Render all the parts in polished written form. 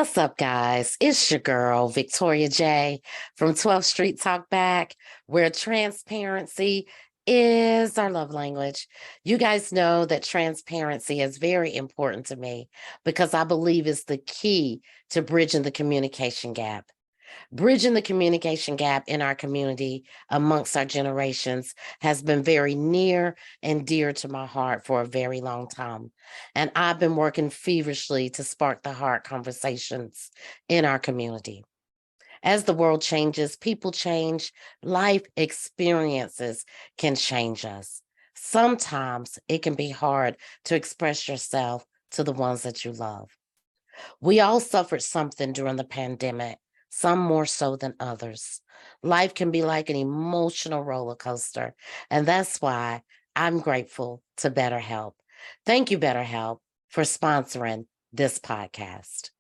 What's up, guys? It's your girl, Victoria J from 12th Street Talk Back, where transparency is our love language. You guys know that transparency is very important to me because I believe it's the key to bridging the communication gap. Bridging the communication gap in our community amongst our generations has been very near and dear to my heart for a very long time. And I've been working feverishly to spark the heart conversations in our community. As the world changes, people change, life experiences can change us. Sometimes it can be hard to express yourself to the ones that you love. We all suffered something during the pandemic, some more so than others. Life can be like an emotional roller coaster, and that's why I'm grateful to BetterHelp. Thank you, BetterHelp, for sponsoring this podcast.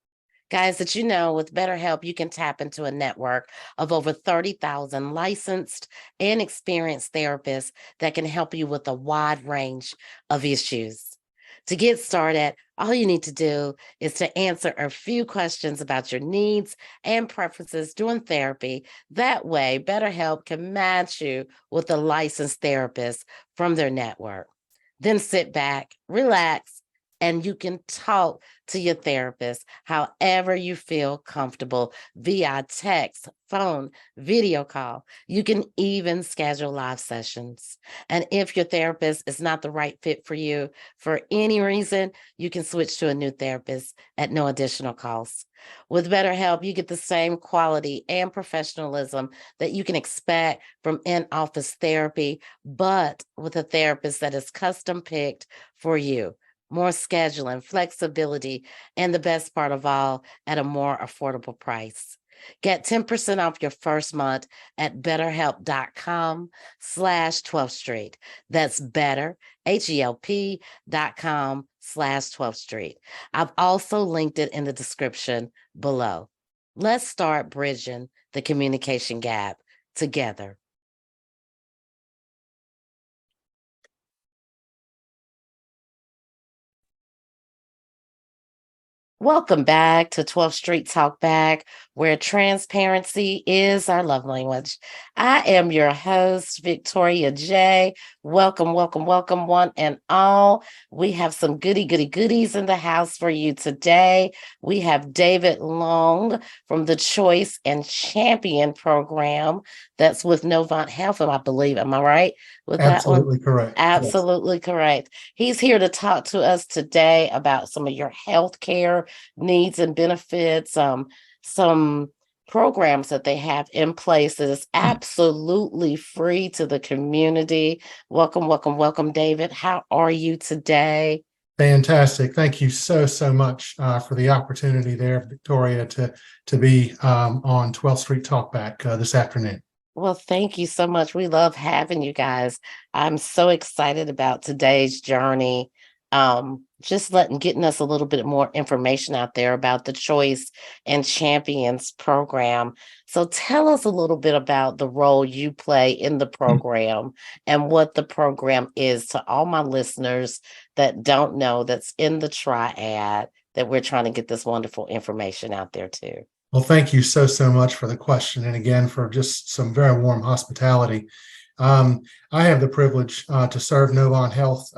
Guys, did you know with BetterHelp, you can tap into a network of over 30,000 licensed and experienced therapists that can help you with a wide range of issues. To get started, all you need to do is to answer a few questions about your needs and preferences during therapy. That way, BetterHelp can match you with a licensed therapist from their network. Then sit back, relax, and you can talk to your therapist however you feel comfortable via text, phone, video call. You can even schedule live sessions. And if your therapist is not the right fit for you for any reason, you can switch to a new therapist at no additional cost. With BetterHelp, you get the same quality and professionalism that you can expect from in-office therapy, but with a therapist that is custom picked for you. More scheduling, flexibility, and the best part of all, at a more affordable price. Get 10% off your first month at betterhelp.com/12th Street. That's better, HELP.com/12th Street. I've also linked it in the description below. Let's start bridging the communication gap together. Welcome back to 12th Street Talk Back, where transparency is our love language. I am your host, Victoria J. Welcome, welcome, welcome, one and all. We have some goodies in the house for you today. We have David Long from the Choice and Champion program that's with Novant Health, I believe. Am I right with that one? Absolutely correct. Yes. Absolutely correct. He's here to talk to us today about some of your health care needs and benefits, some programs that they have in place that is absolutely free to the community. Welcome, welcome, welcome, David. How are you today? Fantastic. Thank you so much for the opportunity there, Victoria, to be on 12th Street Talkback this afternoon. Well, thank you so much. We love having you guys. I'm so excited about today's journey. Just getting us a little bit more information out there about the Choice and Champions program. So tell us a little bit about the role you play in the program and what the program is to all my listeners that don't know, that's in the triad, that we're trying to get this wonderful information out there too. Well, thank you so much for the question. And again, for just some very warm hospitality. I have the privilege to serve Novant Health,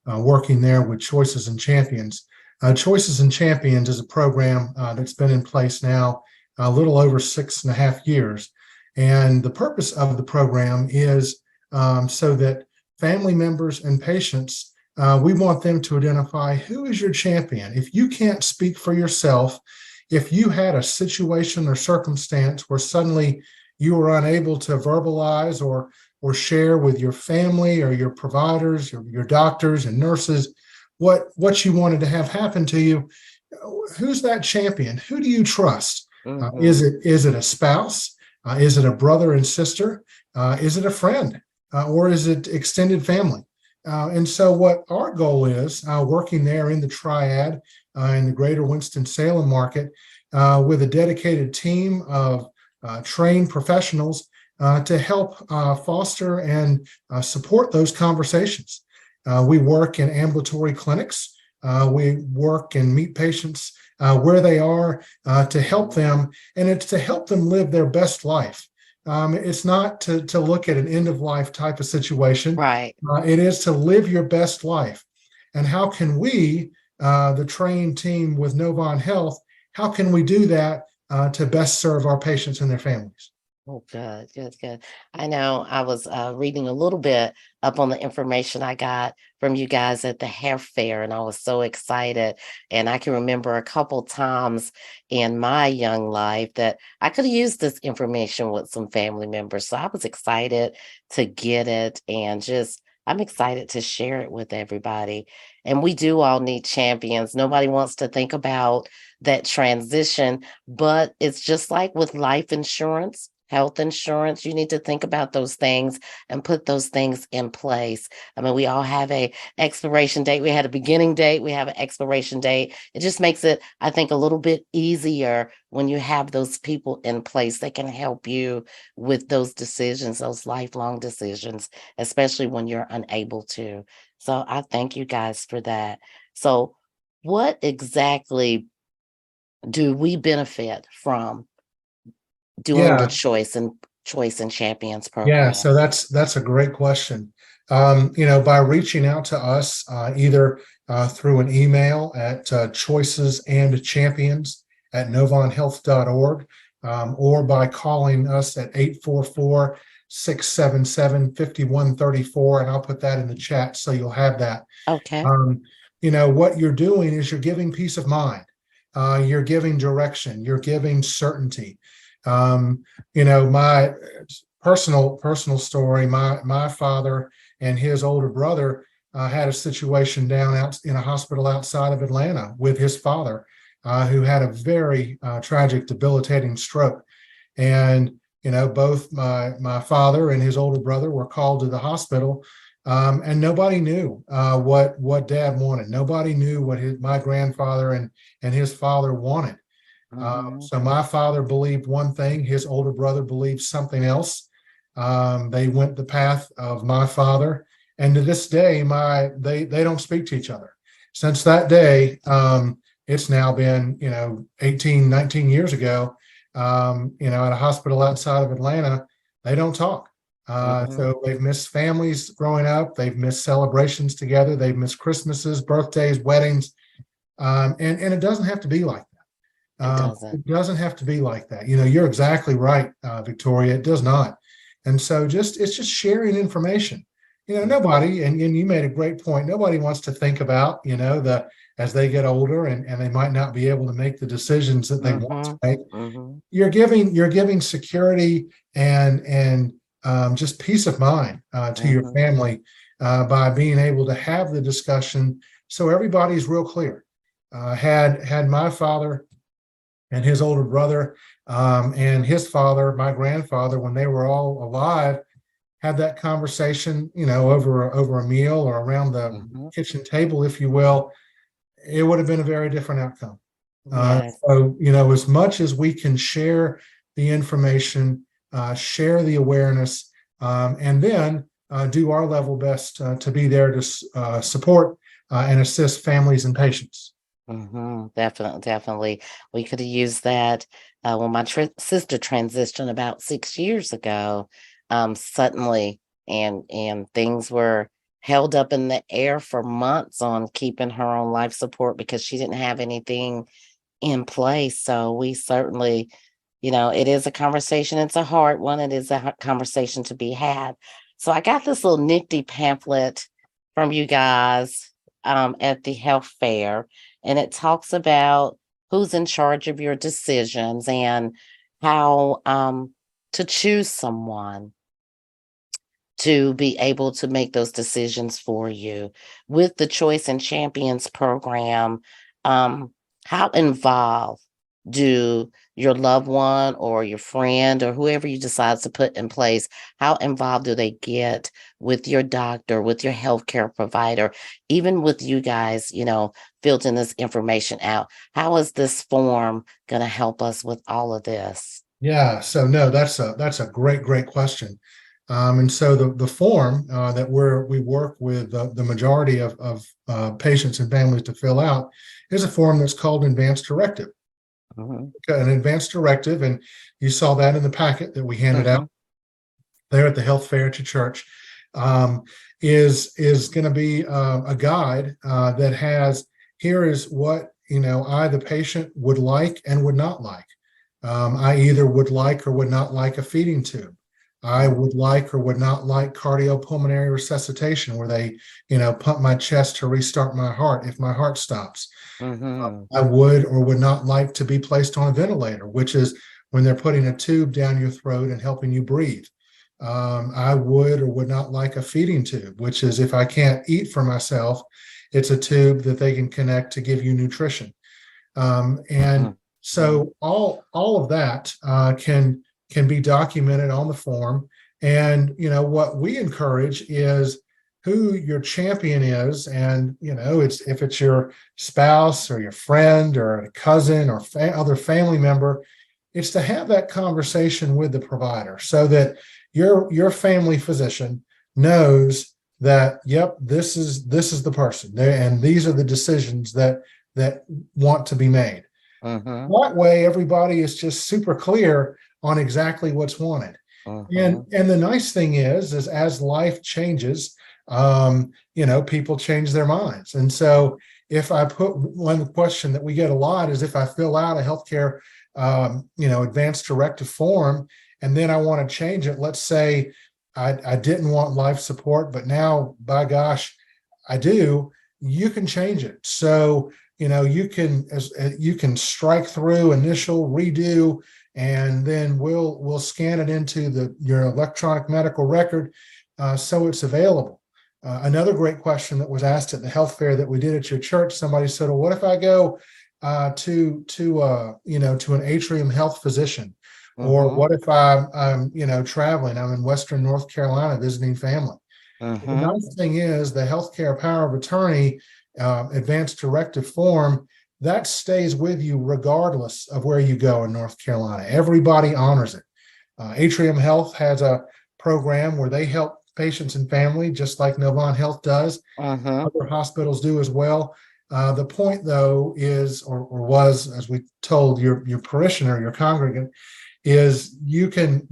working there with Choices and Champions. Choices and Champions is a program that's been in place now a little over 6.5 years. And the purpose of the program is so that family members and patients, we want them to identify who is your champion. If you can't speak for yourself, if you had a situation or circumstance where suddenly you were unable to verbalize or share with your family or your providers, your doctors and nurses, what you wanted to have happen to you, who's that champion? Who do you trust? Mm-hmm. Is it a spouse? Is it a brother and sister? Is it a friend? Or is it extended family? And so what our goal is, working there in the triad in the greater Winston-Salem market with a dedicated team of trained professionals to help foster and support those conversations. We work in ambulatory clinics. We work and meet patients where they are, to help them, and it's to help them live their best life. It's not to look at an end of life type of situation. Right. It is to live your best life. And how can we, the trained team with Novant Health, how can we do that to best serve our patients and their families? Oh, good, good, good. I know I was reading a little bit up on the information I got from you guys at the health fair, and I was so excited. And I can remember a couple times in my young life that I could have used this information with some family members. So I was excited to get it, and just I'm excited to share it with everybody. And we do all need champions. Nobody wants to think about that transition, but it's just like with life insurance, health insurance, you need to think about those things and put those things in place. I mean, we all have a expiration date. We had a beginning date, we have an expiration date. It just makes it, I think, a little bit easier when you have those people in place that can help you with those decisions, those lifelong decisions, especially when you're unable to. So I thank you guys for that. So what exactly do we benefit from doing the Yeah, choice and champions yeah. program? So that's a great question. By reaching out to us, either through an email at choicesandchampions@novanthealth.org, or by calling us at 844-677-5134, and I'll put that in the chat so you'll have that. Okay. Um, what you're doing is you're giving peace of mind. You're giving direction. You're giving certainty. My personal story. My father and his older brother had a situation down out in a hospital outside of Atlanta with his father, who had a very tragic, debilitating stroke. And both my father and his older brother were called to the hospital, and nobody knew what Dad wanted. Nobody knew what my grandfather and his father wanted. Mhm. So my father believed one thing, his older brother believed something else. They went the path of my father, and to this day, they don't speak to each other. Since that day, it's now been 18, 19 years ago. At a hospital outside of Atlanta, they don't talk. Mhm. So they've missed families growing up. They've missed celebrations together. They've missed Christmases, birthdays, weddings, and it doesn't have to be like that. It doesn't. It doesn't have to be like that. You're exactly right, Victoria. It does not. And so it's just sharing information. Mhm. Nobody, and you made a great point. Nobody wants to think about, as they get older and they might not be able to make the decisions that they want to Mhm. make. Mhm. You're giving security and just peace of mind to your Mhm. family by being able to have the discussion, so everybody's real clear. Had my father and his older brother, and his father, my grandfather, when they were all alive, had that conversation, over a meal or around the Mhm. kitchen table, if you will, it would have been a very different outcome. Yes. As much as we can share the information, share the awareness, and then do our level best to be there to support and assist families and patients. Definitely, definitely. We could have used that when my sister transitioned about 6 years ago. Suddenly, and things were held up in the air for months on keeping her on life support because she didn't have anything in place. So we certainly, it is a conversation. It's a hard one. It is a conversation to be had. So I got this little nifty pamphlet from you guys at the health fair, and it talks about who's in charge of your decisions and how to choose someone to be able to make those decisions for you. With the Choice and Champions program, um, how involved do your loved one or your friend or whoever you decide to put in place, how involved do they get with your doctor, with your healthcare provider, even with you guys, filtering this information out? How is this form going to help us with all of this? Yeah. So no, that's a great question. And so the form that we work with the majority of patients and families to fill out is a form that's called advanced directive. Mhm. An advanced directive, and you saw that in the packet that we handed out Mhm. there at the health fair at your church, um, is going to be a guide that has, here is what I, the patient, would like and would not like. I either would like or would not like a feeding tube. I Mhm. would like or would not like cardiopulmonary resuscitation, where they, pump my chest to restart my heart if my heart stops. Mhm. I would or would not like to be placed on a ventilator, which is when they're putting a tube down your throat and helping you breathe. I would or would not like a feeding tube, which is if I can't eat for myself, it's a tube that they can connect to give you nutrition. And Mhm. so all of that can be documented on the form. And what we encourage is who your champion is, and it's if it's your spouse or your friend or a cousin or other family member, it's to have that conversation with the provider so that your family physician knows that, yep, this is the person there, and these are the decisions that want to be made. Mhm. That way, everybody is just super clear on exactly what's wanted. And Mhm. and the nice thing is as life changes, people change their minds. And so if I put one question that we get a lot is if I fill out a healthcare, advanced directive form, and then I want to change it. Let's say I didn't want life support, but now, by gosh, I do. You can change it. So you can strike through, initial, redo, and then we'll scan it into your electronic medical record, so it's available. Another great question that was asked at the health fair that we did at your church, somebody said, well, what if I go to an Atrium Health physician, or Mhm. what if I'm traveling, I'm in Western North Carolina visiting family. The Mhm. nice thing is the healthcare power of attorney, advanced directive form, that stays with you regardless of where you go in North Carolina. Everybody honors it. Atrium Health has a program where they help patients and family, just like Novant Health does. Mhm. Other hospitals do as well. The point, though, is, or was, as we told your parishioner, your congregant, is you can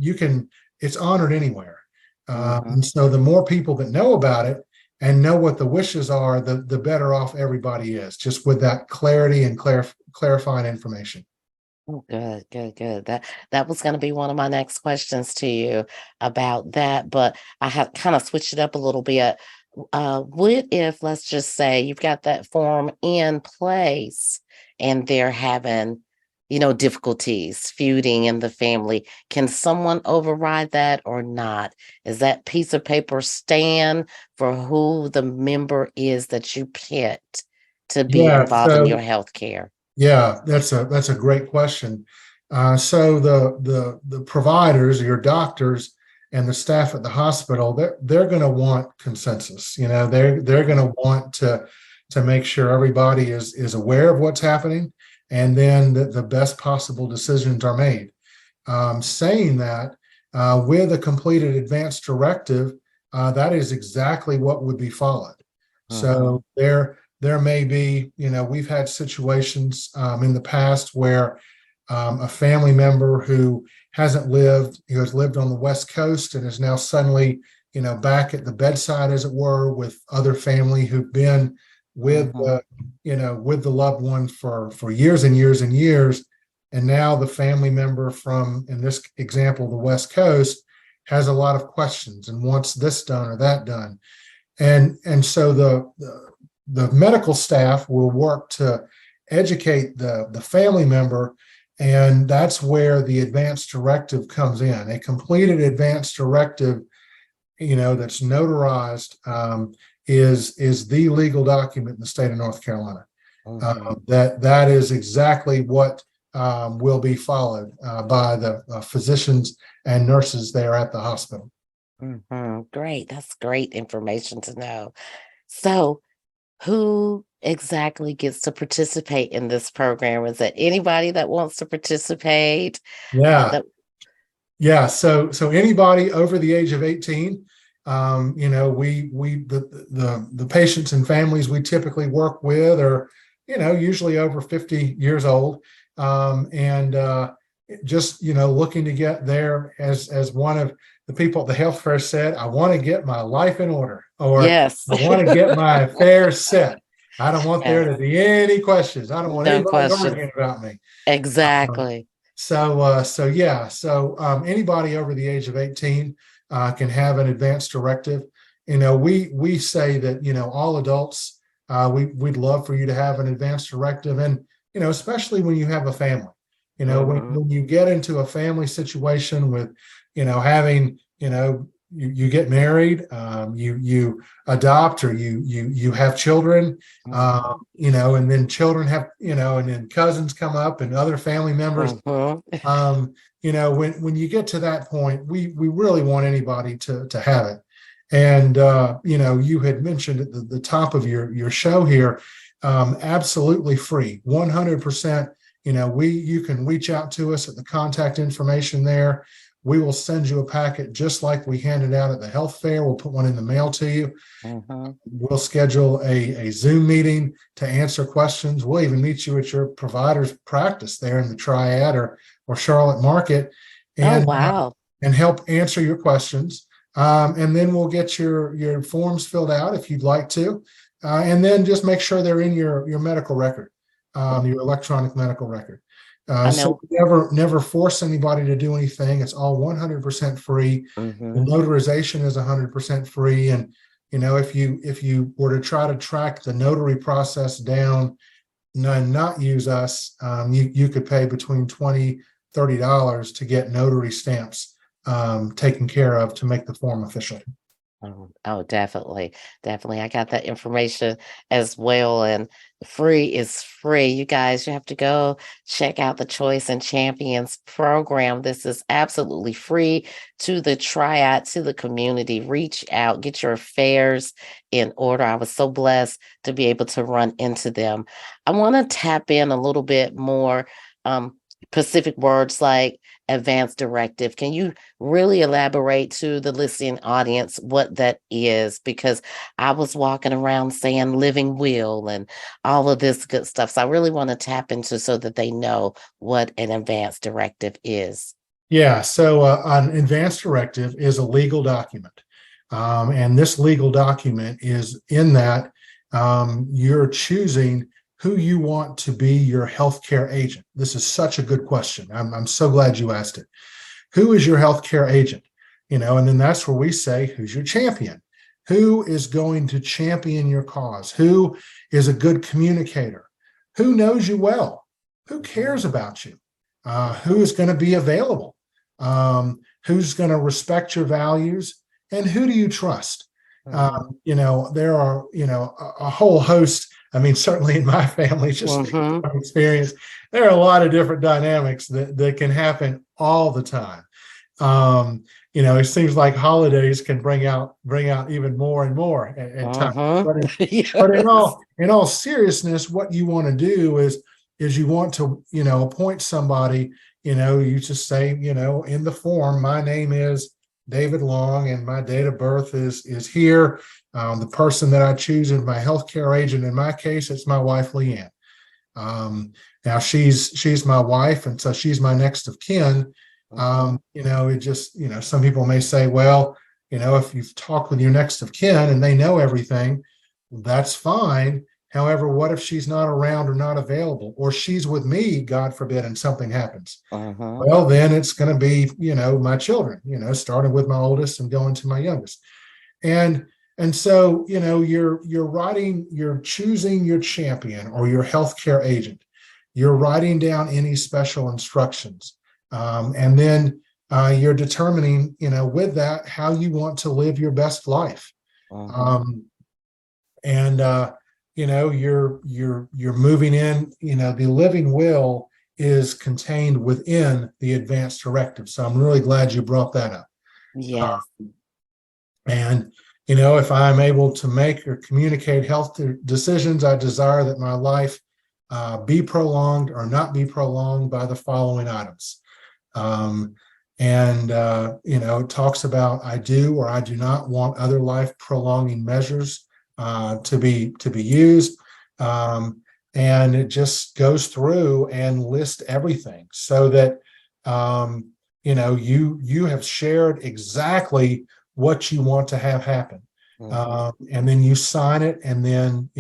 it's honored anywhere. And Mhm. so the more people that know about it and know what the wishes are, the better off everybody is, just with that clarity and clarifying information. Oh, good, good, good. That was going to be one of my next questions to you about that, but I have kind of switched it up a little bit. What if, let's just say, you've got that form in place and they're having, difficulties feuding in the family? Can someone override that or not? Is that piece of paper stand for who the member is that you picked to be Yeah, involved in your so health care? yeah, that's a great question. So the providers, your doctors, and the staff at the hospital, they're going to want consensus. They're going to want to make sure everybody is aware of what's happening, and then the best possible decisions are made. Saying that, with a completed advanced directive, that is exactly what would be followed. So Mhm. there may be, we've had situations in the past where a family member who has lived on the West Coast and is now suddenly, back at the bedside, as it were, with other family who've been with Mhm. with the loved one for years and years and years. And now the family member from, in this example, the West Coast, has a lot of questions and wants this done or that done. And so the medical staff will work to educate the family member, and that's where the advanced directive comes in. A completed advanced directive, that's notarized, is the legal document in the state of North Carolina. Mhm. That is exactly what will be followed by the physicians and nurses there at the hospital. Mhm. Great. That's great information to know. So, who exactly gets to participate in this program? Is it anybody that wants to participate? Yeah, That Yeah, so anybody over the age of 18, the patients and families we typically work with are, usually over 50 years old, and just looking to get there, as one of the people at the health fair said, I want to get my life in order, or Yes. I want to get my affairs set. I don't want there Yes. to be any questions. I don't want No anybody question. arguing about me. Exactly. Anybody over the age of 18 can have an advanced directive. We say that all adults, we'd love for you to have an advanced directive, and especially when you have a family. When you get into a family situation with having you get married, you adopt, or you have children, and then children have, and then cousins come up and other family members. When you get to that point, we really want anybody to have it. And you had mentioned at the top of your show here, absolutely free, 100%. You can reach out to us at the contact information there. We will send you a packet just like we handed out at the health fair. We'll put one in the mail to you. We'll schedule a Zoom meeting to answer questions. We'll even meet you at your provider's practice there in the Triad or Charlotte Market, and wow. And help answer your questions. And then we'll get your forms filled out if you'd like to, and then just make sure they're in your medical record, your electronic medical record. So never force anybody to do anything. It's all 100% free. The notarization is 100% free. And if you were to try to track the notary process down and not use us, you could pay between $20-$30 to get notary stamps taken care of to make the form official. Oh, definitely. Definitely. I got that information as well. And free is free. You guys, you have to go check out the Choice and Champions program. This is absolutely free to the triad, to the community. Reach out, get your affairs in order. I was so blessed to be able to run into them. I want to tap in a little bit more. Specific words like advanced directive. Can you really elaborate to the listening audience what that is? Because I was walking around saying living will and all of this good stuff. So I really want to tap into so that they know what an advanced directive is. Yeah, so an advanced directive is a legal document. And this legal document is in that you're choosing who you want to be your healthcare agent. This is such a good question. I'm so glad you asked it. Who is your healthcare agent? And then that's where we say, who's your champion? Who is going to champion your cause? Who is a good communicator? Who knows you well? Who cares about you? Who is going to be available? Who's going to respect your values? And who do you trust? There are, a whole host. I mean, certainly in my family, just experience, there are a lot of different dynamics that can happen all the time. It seems like holidays can bring out even more and more at times. But in all seriousness, what you want to do is you want to, appoint somebody, you just say, in the form, my name is David Long and my date of birth is here. The person that I choose is my healthcare agent. In my case, it's my wife, Leanne. Now she's my wife, and so she's my next of kin. It just, some people may say, well, if you've talked with your next of kin and they know everything, that's fine. However, what if she's not around or not available, or she's with me, God forbid, and something happens? Well, then it's going to be, my children, starting with my oldest and going to my youngest. And so, you're choosing your champion or your healthcare agent. You're writing down any special instructions. And then you're determining, with that, how you want to live your best life. You're moving in, the living will is contained within the advanced directive. So I'm really glad you brought that up. Yes. If I'm able to make or communicate health decisions, I desire that my life be prolonged or not be prolonged by the following items. And, it talks about I do or I do not want other life prolonging measures to be used. And it just goes through and lists everything so that, you have shared exactly what you want to have happen. And then you sign it, and then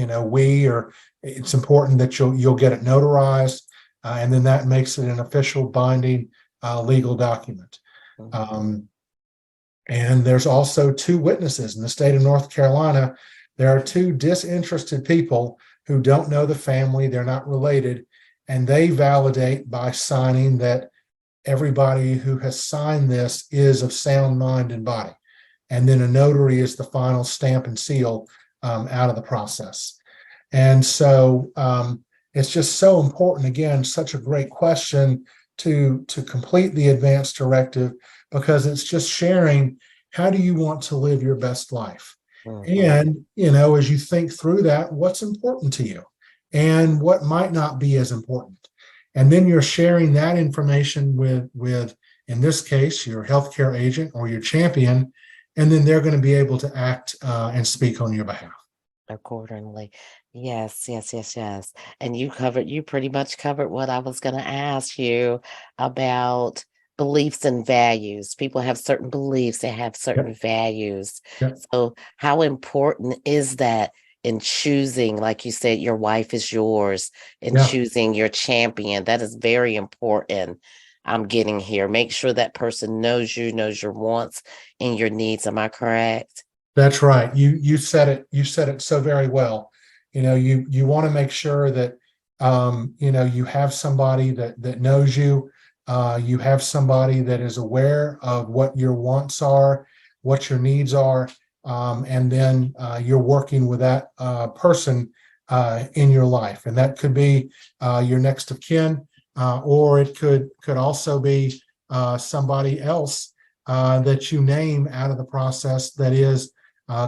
it's important that you'll get it notarized, and then that makes it an official binding legal document. And there's also two witnesses in the state of North Carolina. There are two disinterested people who don't know the family, they're not related, and they validate by signing that everybody who has signed this is of sound mind and body. And then a notary is the final stamp and seal out of the process. And so it's just so important, again, such a great question to complete the advance directive, because it's just sharing, how do you want to live your best life? And, as you think through that, what's important to you and what might not be as important. And then you're sharing that information with, in this case, your healthcare agent or your champion, and then they're going to be able to act and speak on your behalf. Accordingly. Yes, yes, yes, yes. And you pretty much covered what I was going to ask you about beliefs and values. People have certain beliefs, they have certain values. Yep. So, how important is that in choosing, like you said, your wife is yours, in Yeah. choosing your champion? That is very important. I'm getting here. Make sure that person knows you, knows your wants and your needs. Am I correct? That's right. You said it. You said it so very well. You want to make sure that you have somebody that knows you. You have somebody that is aware of what your wants are, what your needs are, and then you're working with that person in your life, and that could be your next of kin, or it could also be somebody else that you name out of the process that is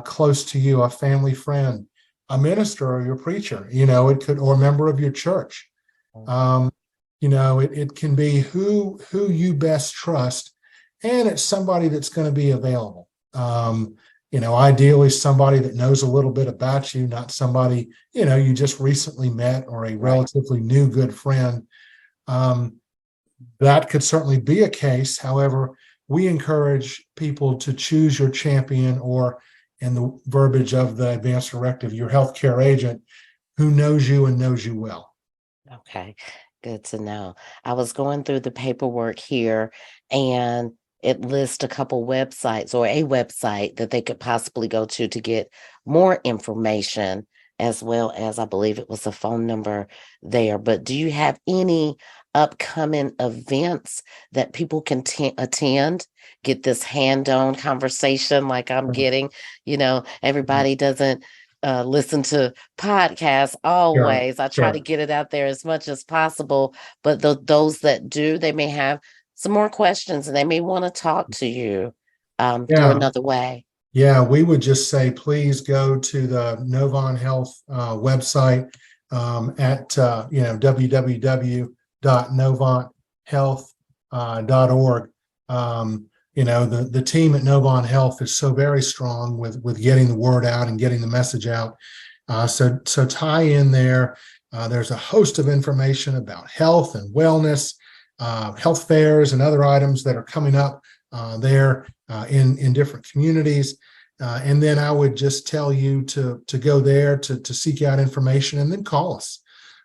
close to you, a family friend, a minister or your preacher, it could, or a member of your church. It can be who you best trust, and it's somebody that's going to be available. Ideally somebody that knows a little bit about you, not somebody, you just recently met, or a relatively new good friend. That could certainly be a case. However, we encourage people to choose your champion, or in the verbiage of the advance directive, your healthcare agent who knows you and knows you well. Okay, good to know. I was going through the paperwork here, and it lists a couple websites, or a website that they could possibly go to get more information, as well as, I believe it was a phone number there. But do you have any upcoming events that people can attend, get this hand-on conversation like I'm getting? Everybody doesn't listen to podcasts always. I try to get it out there as much as possible, but those that do, they may have some more questions, and they may want to talk to you through another way. Yeah, we would just say, please go to the Novant Health website at www.novanthealth.org. The team at Novant Health is so very strong with getting the word out and getting the message out. So tie in there. There's a host of information about health and wellness, health fairs, and other items that are coming up there in different communities. And then I would just tell you to go there to seek out information, and then call us.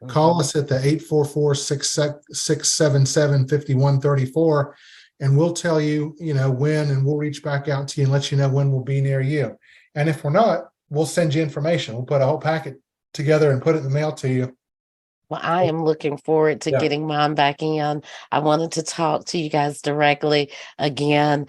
Call us at the 844-677-5134, and we'll tell you, when, and we'll reach back out to you and let you know when we'll be near you. And if we're not, we'll send you information. We'll put a whole packet together and put it in the mail to you. Well, I am looking forward to getting mine back in. I wanted to talk to you guys directly again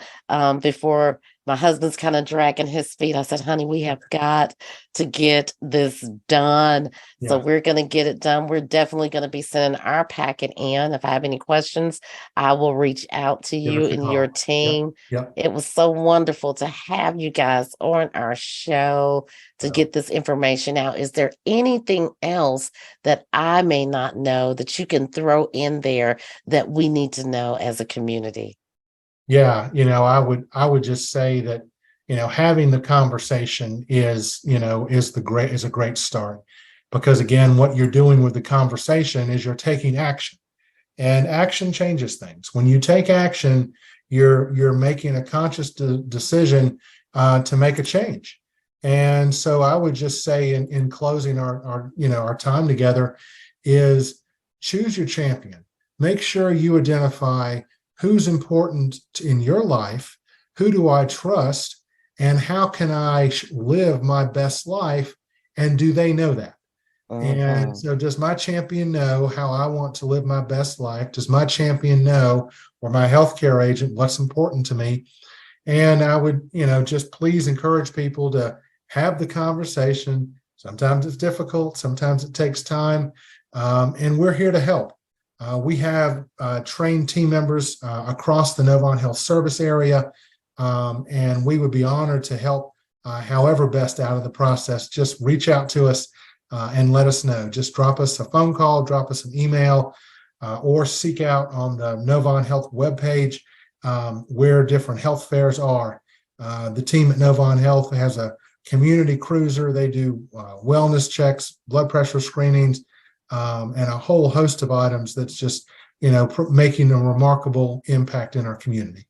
before my husband's kind of dragging his feet. I said, honey, we have got to get this done. So we're going to get it done. We're definitely going to be sending our packet in. If I have any questions, I will reach out to you and your team. It was so wonderful to have you guys on our show to get this information out. Is there anything else that I may not know that you can throw in there that we need to know as a community? Yeah, I would just say that, having the conversation is a great start. Because again, what you're doing with the conversation is you're taking action, and action changes things. When you take action, you're making a conscious decision to make a change. And so I would just say in closing our time together is choose your champion. Make sure you identify who's important in your life, who do I trust, and how can I live my best life, and do they know that? And Mhm. so, does my champion know how I want to live my best life? Does my champion know, or my healthcare agent, what's important to me? And I would, just please encourage people to have the conversation. Sometimes it's difficult, sometimes it takes time, and we're here to help. We have trained team members across the Novant Health service area, and we would be honored to help however best out of the process. Just reach out to us and let us know. Just drop us a phone call, drop us an email, or seek out on the Novant Health webpage where different health fairs are. The team at Novant Health has a community cruiser. They do wellness checks, blood pressure screenings, and a whole host of items that's just, making a remarkable impact in our community.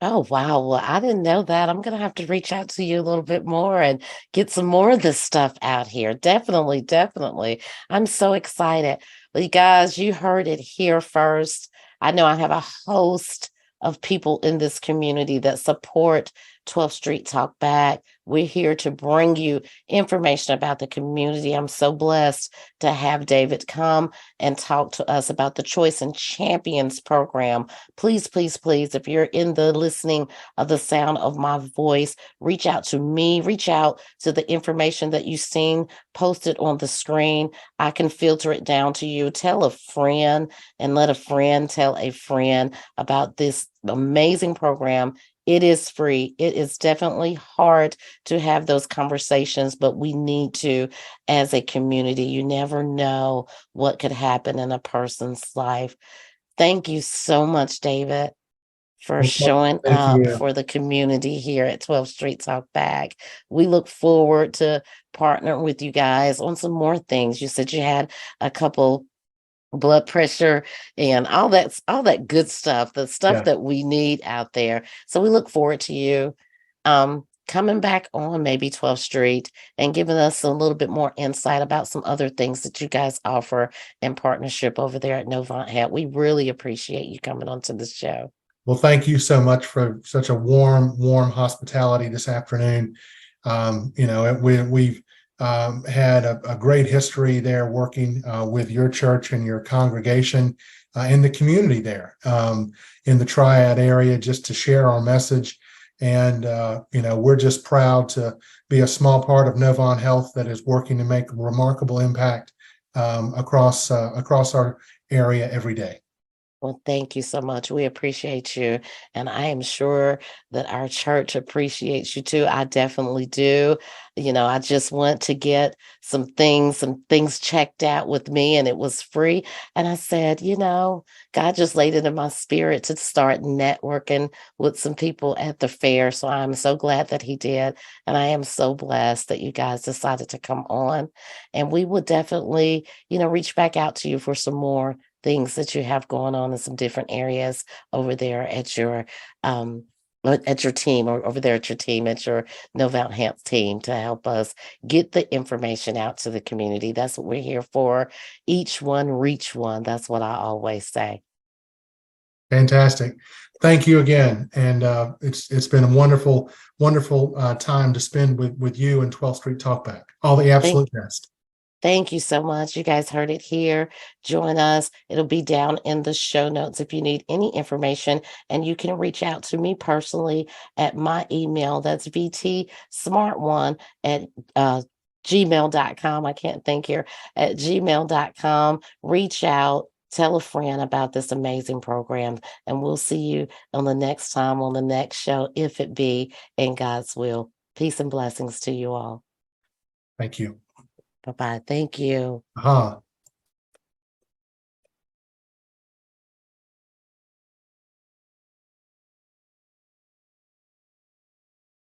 Oh, wow. Well, I didn't know that. I'm going to have to reach out to you a little bit more and get some more of this stuff out here. Definitely, definitely. I'm so excited. Well, you guys, you heard it here first. I know I have a host of people in this community that support 12th Street Talk Back. We're here to bring you information about the community. I'm so blessed to have David come and talk to us about the Choice and Champions program. Please, please, please, if you're in the listening of the sound of my voice, reach out to me, reach out to the information that you've seen posted on the screen. I can filter it down to you. Tell a friend and let a friend tell a friend about this amazing program. It is free. It is definitely hard to have those conversations, but we need to as a community. You never know what could happen in a person's life. Thank you so much, David, for Well, showing thank up you. for the community here at 12th Street Talk Back. We look forward to partnering with you guys on some more things. You said you had a couple blood pressure and all that good stuff, the stuff Yeah. that we need out there. So we look forward to you coming back on maybe 12th Street and giving us a little bit more insight about some other things that you guys offer in partnership over there at Novant Health. We really appreciate you coming onto the show. Well, thank you so much for such a warm hospitality this afternoon. We've had a great history there working with your church and your congregation in the community there in the Triad area, just to share our message. And, we're just proud to be a small part of Novant Health that is working to make a remarkable impact across our area every day. Well, thank you so much. We appreciate you. And I am sure that our church appreciates you too. I definitely do. I just went to get some things checked out with me, and it was free. And I said, God just laid it in my spirit to start networking with some people at the fair. So I'm so glad that he did. And I am so blessed that you guys decided to come on. And we will definitely, reach back out to you for some more things that you have going on in some different areas over there um at your team, or over there at your team, at your Novant Health team, to help us get the information out to the community. That's what we're here for. Each one reach one. That's what I always say. Fantastic. Thank you again. And it's been a wonderful time to spend with you and 12th Street Talkback. All the Thank absolute best. Thank you so much. You guys heard it here. Join us. It'll be down in the show notes if you need any information. And you can reach out to me personally at my email. That's vtsmart1 at gmail.com. I can't think here, at gmail.com. Reach out. Tell a friend about this amazing program. And we'll see you on the next time on the next show, if it be in God's will. Peace and blessings to you all. Thank you. Bye bye. Thank you. Aha.